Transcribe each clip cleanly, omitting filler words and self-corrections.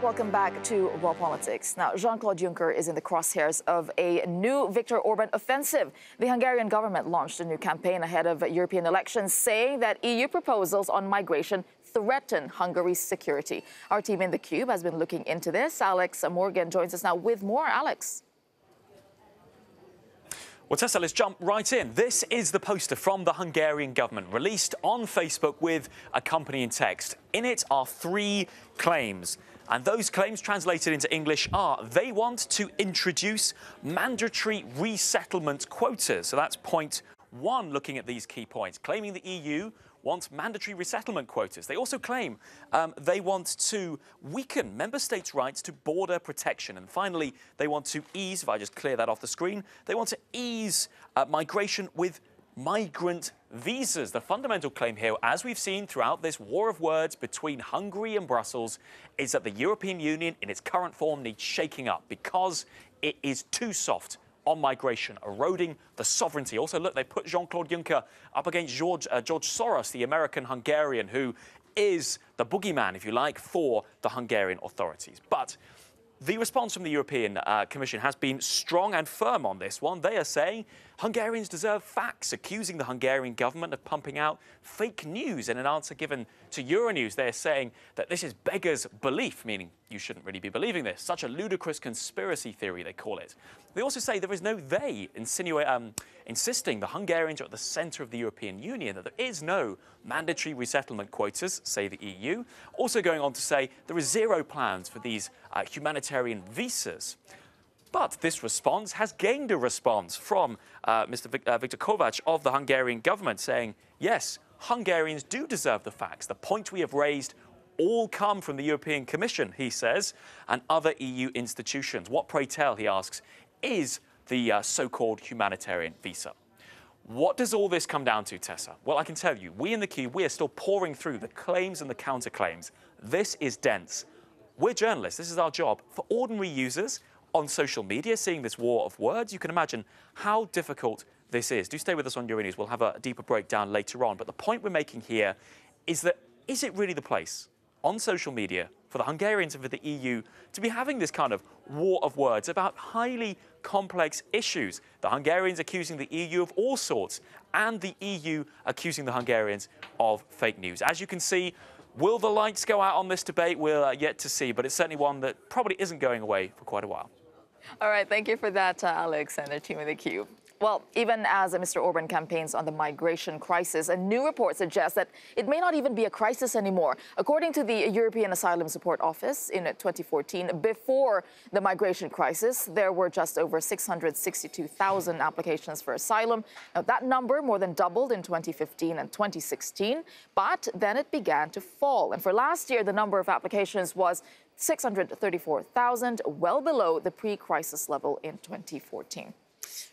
Welcome back to Raw Politics. Now, Jean-Claude Juncker is in the crosshairs of a new Viktor Orban offensive. The Hungarian government launched a new campaign ahead of European elections, saying that EU proposals on migration threaten Hungary's security. Our team in the Cube has been looking into this. Alex Morgan joins us now with more. Alex. Well, Tessa, let's jump right in. This is the poster from the Hungarian government, released on Facebook with accompanying text. In it are 3 claims. And those claims translated into English are they want to introduce mandatory resettlement quotas. So that's point 1, looking at these key points, claiming the EU wants mandatory resettlement quotas. They also claim they want to weaken member states' rights to border protection. And finally, they want to ease, if I just clear that off the screen, they want to ease migration with migrant visas. The fundamental claim here, as we've seen throughout this war of words between Hungary and Brussels, is that the European Union in its current form needs shaking up because it is too soft on migration, eroding the sovereignty. Also, look, they put Jean-Claude Juncker up against George Soros, the American-Hungarian, who is the boogeyman, if you like, for the Hungarian authorities. But the response from the European Commission has been strong and firm on this one. They are saying Hungarians deserve facts, accusing the Hungarian government of pumping out fake news. In an answer given to Euronews, they're saying that this is beggars belief, meaning you shouldn't really be believing this. Such a ludicrous conspiracy theory, they call it. They also say there is no they, insisting the Hungarians are at the centre of the European Union, that there is no mandatory resettlement quotas, say the EU. Also going on to say there is zero plans for these humanitarian visas. But this response has gained a response from Mr. Viktor Kovács of the Hungarian government, saying, yes, Hungarians do deserve the facts. The point we have raised all come from the European Commission, he says, and other EU institutions. What, pray tell, he asks, is the so-called humanitarian visa? What does all this come down to, Tessa? Well, I can tell you, we in the Cube, we are still pouring through the claims and the counterclaims. This is dense. We're journalists. This is our job. For ordinary users on social media, seeing this war of words, you can imagine how difficult this is. Do stay with us on Euronews. We'll have a deeper breakdown later on. But the point we're making here is that, is it really the place on social media for the Hungarians and for the EU to be having this kind of war of words about highly complex issues? The Hungarians accusing the EU of all sorts, and the EU accusing the Hungarians of fake news. As you can see, will the lights go out on this debate? We're yet to see, but it's certainly one that probably isn't going away for quite a while. All right, thank you for that, Alex, and the team in the Cube. Well, even as Mr. Orban campaigns on the migration crisis, a new report suggests that it may not even be a crisis anymore. According to the European Asylum Support Office, in 2014, before the migration crisis, there were just over 662,000 applications for asylum. Now, that number more than doubled in 2015 and 2016, but then it began to fall. And for last year, the number of applications was 634,000, well below the pre-crisis level in 2014.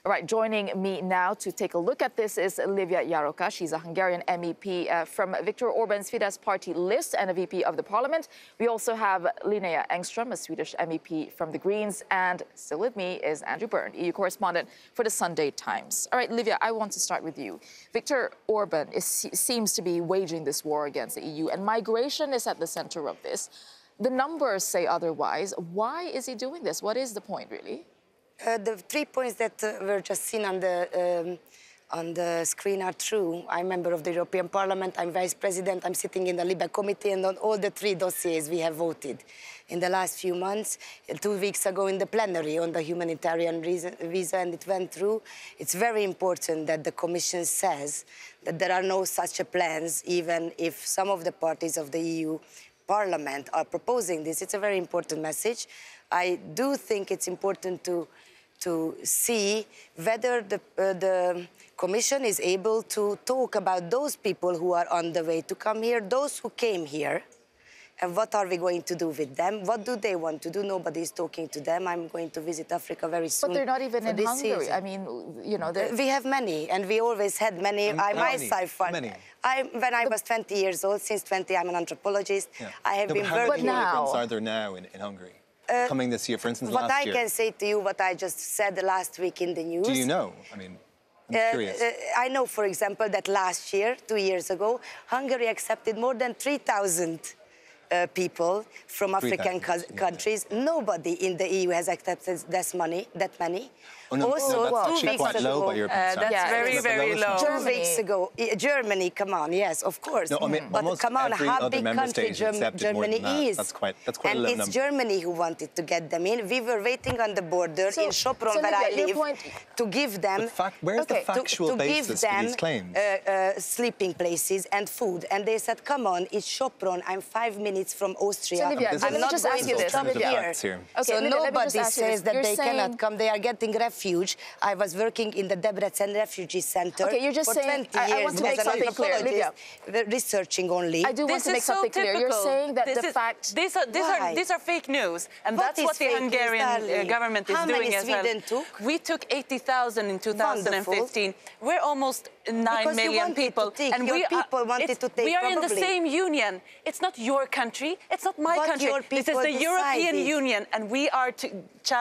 All right, joining me now to take a look at this is Livia Járóka. She's a Hungarian MEP from Viktor Orban's Fidesz party list and a VP of the parliament. We also have Linnea Engström, a Swedish MEP from the Greens, and still with me is Andrew Byrne, EU correspondent for the Sunday Times. All right, Livia, I want to start with you. Viktor Orban seems to be waging this war against the EU, and migration is at the center of this. The numbers say otherwise. Why is he doing this? What is the point, really? The 3 points that were just seen on the screen are true. I'm a member of the European Parliament, I'm Vice President, I'm sitting in the LIBE committee, and on all the 3 dossiers we have voted in the last few months. 2 weeks ago in the plenary on the humanitarian visa, and it went through. It's very important that the Commission says that there are no such plans, even if some of the parties of the EU Parliament are proposing this. It's a very important message. I do think it's important to see whether the Commission is able to talk about those people who are on the way to come here, those who came here, and what are we going to do with them? What do they want to do? Nobody is talking to them. I'm going to visit Africa very soon. But they're not even in Hungary. Season. I mean, you know, we have many, and we always had many. I myself, when I was 20 years old, since 20, I'm an anthropologist. Yeah. I have been working. How many immigrants are there now in Hungary? Coming this year, for instance, last year? What I can say to you, what I just said last week in the news. Do you know? I mean, I'm curious. I know, for example, that last year, 2 years ago, Hungary accepted more than 3,000 people from African 3,000, countries. Nobody in the EU has accepted that many. Oh, no, Also, no, that's 2 actually weeks quite low ago, by European standards. that's very, That's the very lowest low. one. 2 weeks ago, Germany, come on, yes, of course. No, I mean, but almost come on, every how other big member country state has accepted more Germany than that. is. That's quite a and low it's number. Germany who wanted to get them in. We were waiting on the border in Sopron, where I Livia, your live, point... to give them... Where's the factual to give basis them for these claims? Sleeping places and food. And they said, come on, it's Sopron. I'm 5 minutes from Austria. So, Livia, This let is- me just ask you this. Stop Alternative here. facts here. Okay, So Livia, let me nobody just ask you says this. that You're they saying... cannot come. They are getting refuge. I was working in the Debrecen Refugee Center Okay, you're just for saying... 20 I years want to make as an something clear, Livia. anthropologist, researching only. I do want to make something clear. You're saying that the fact... These are fake news, and What that's is what the fake news, Hungarian darling? government is How doing many as well. Sweden took? We took 80,000 in 2015. We're almost 9 Because you million wanted to people, take, and your people wanted to take, we are in the probably. same union. It's not your country. It's not my But country. your This is people the European decided. Union, and we are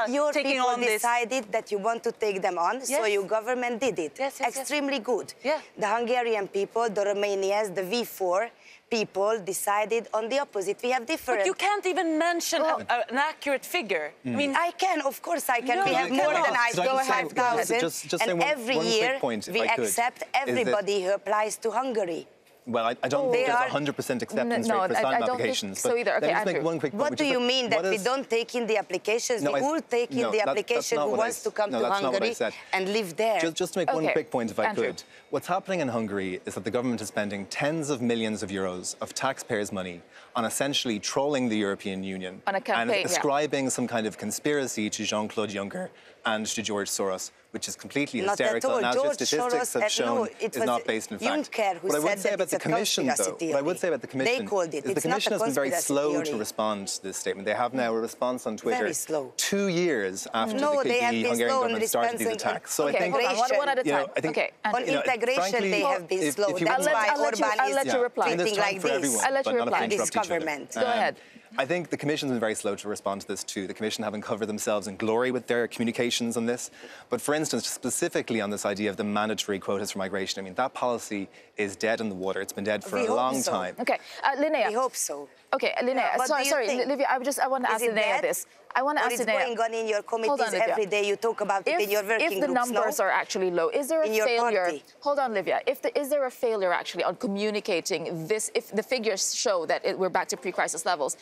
Your taking people on this. decided that you want to take them on, so Yes. your government did it. Yes, yes, yes. Extremely good. Yeah. The Hungarian people, the Romanians, the V4 people decided on the opposite. We have different... But you can't even mention an accurate figure. I mean, I can, of course I can. No, we have you more cannot. than I Could I go just say- 5,000. just say and one- every one quick year point, if we I could, accept is that- everybody who applies to Hungary. Well, I don't think They there's are- 100% acceptance No, rate for I asylum don't think applications. so but either. Okay, let me just make Andrew. one quick point. What which do is you that mean that what we is- don't take in the applications? No, we all take in no, the that's application not who what I wants to come no, to that's not what I Hungary said. and live there. Just to make one Okay, quick point, if I Andrew. could. What's happening in Hungary is that the government is spending tens of millions of euros of taxpayers' money on essentially trolling the European Union On a campaign, and ascribing some kind of conspiracy to Jean-Claude Juncker and to George Soros, which is completely Not at hysterical, all. and as your George statistics Soros, have shown, no, it is was not based in fact. Juncker who What I would said say that about it's the a Commission, conspiracy though, what I would theory. say about the Commission They called it. is the It's not Commission a has been very conspiracy slow theory. to respond to this statement. They have now a response on Twitter Very slow. 2 years after No, the they have been Hungarian slow in government started these dispensing- attacks. So Okay, I think, hold on, one at a you know, time. I think- Okay, On Andrew. integration, frankly, they have been if slow. you That's want- why I'll let you- Orban I'll let is you reply. And there's treating time like for this. everyone, I'll let but you not reply. to interrupt This each other. government. Go ahead. I think the Commission has been very slow to respond to this too. The Commission haven't covered themselves in glory with their communications on this. But for instance, specifically on this idea of the mandatory quotas for migration, I mean, that policy is dead in the water. It's been dead for We a hope long so. time. Okay, Linnea. We hope so. Okay, Linnea. What do you Sorry, think? Livia. I want to ask Is it Linnea bad? this. I want to Or ask it's Linnea. going on in your Hold on, committees Livia. every day. You talk about it in your working If the groups, numbers no? are actually low, is there a In your failure? party. Hold on, Livia. Is there a failure actually on communicating this? If the figures show that we're back to pre-crisis levels,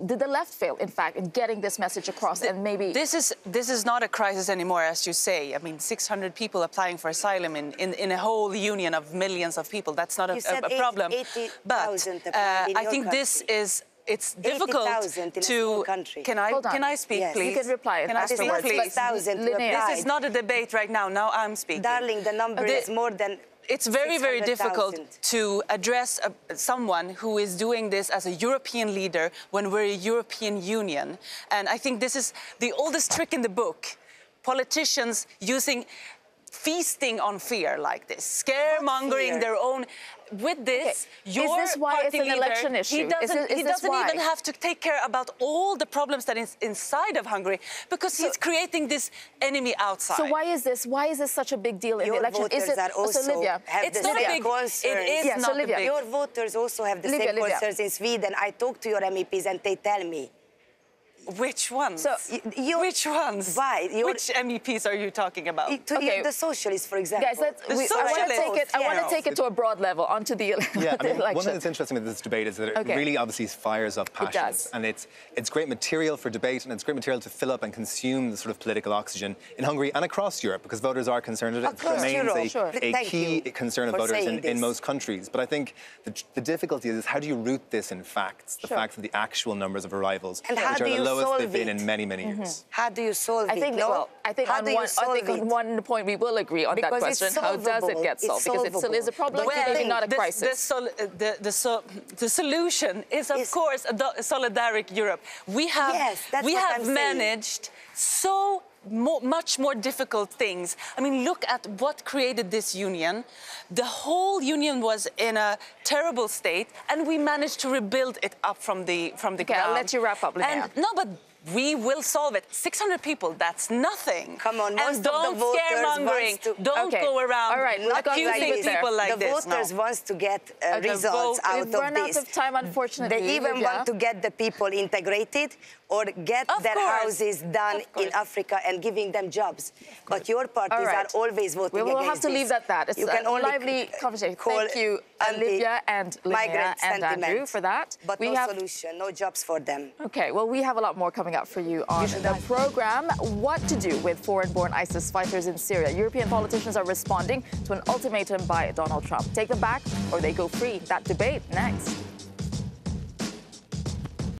did the left fail, in fact, in getting this message across? And maybe this is not a crisis anymore, as you say. I mean, 600 people applying for asylum in a whole union of millions of people. That's not You said a problem. 80,000 But applied in I your think this country. is. It's difficult 80,000 in a to. small country. Hold on. Can I speak, Yes. please? You can reply Can I speak, afterwards. please? 6,000 to Linnea. apply. This is not a debate right now. Now I'm speaking. Darling, the number is more than It's very, very difficult 600,000. to address someone who is doing this as a European leader when we're a European Union. And I think this is the oldest trick in the book. Politicians feasting on fear like this, scaremongering fear? their own. With this, your Is this why it's party an leader, election issue? He doesn't, Is he this doesn't why? even have to take care about all the problems that is inside of Hungary because he's creating this enemy outside. So why is this such a big deal in Your the election? voters are also Livia, have It's the not a same big- concerns. it is Yeah, so not a Livia, big- Your voters also have the Livia, same Livia. concerns in Sweden. I talk to your MEPs and they tell me. Which ones? So, Which ones? Why? Which MEPs are you talking about? Okay. The socialists, for example. guys, The I want to socialists. take it. I want to take it to a broad level onto the, Yeah, I the mean, one election. thing that's interesting with this debate is that it Okay. really obviously fires up passions. does. And it's great material for debate, and it's great material to fill up and consume the sort of political oxygen in Hungary and across Europe, because voters are concerned with it. It Across remains Europe. Sure. a Thank key you concern of for voters saying in this. most countries. But I think the difficulty is how do you root this in facts, the Sure. facts of the actual numbers of arrivals, And how which are do the you lowest solve they've been it? in many, many years. How do you solve I think, it? No? well, I think, How on do you one, I solve think on it? one point we will agree on Because that it's question. How does it get solvable. solved? Because it still is a problem, Well, maybe not a the- crisis. The solution is, of course, a solidaric Europe. We have, Yes, that's what I'm saying. managed so much more difficult things. I mean, look at what created this union. The whole union was in a terrible state, and we managed to rebuild it up from the Okay, ground. I'll let you wrap up, Linnea. And no, but we will solve it. 600 people, that's nothing. Come on, most and of don't the voters scaremongering. wants to- Don't Okay. go around All right, we're gonna accusing leave it there. people like the this. voters No. wants to get results out We've of run out this. of time, unfortunately. They even Livia. want to get the people integrated or get Of their course. houses done Of course. in Africa and giving them jobs. But your parties All right. are always voting We will against have to leave this. it at that. It's You can a only lively conversation. call Thank you, Olivia and Linnea migrant and Andrew, sentiment. for that. But We no have solution, no jobs for them. Okay, well, we have a lot more coming up for you on the program. What to do with foreign-born ISIS fighters in Syria. European politicians are responding to an ultimatum by Donald Trump. Take them back or they go free. That debate next.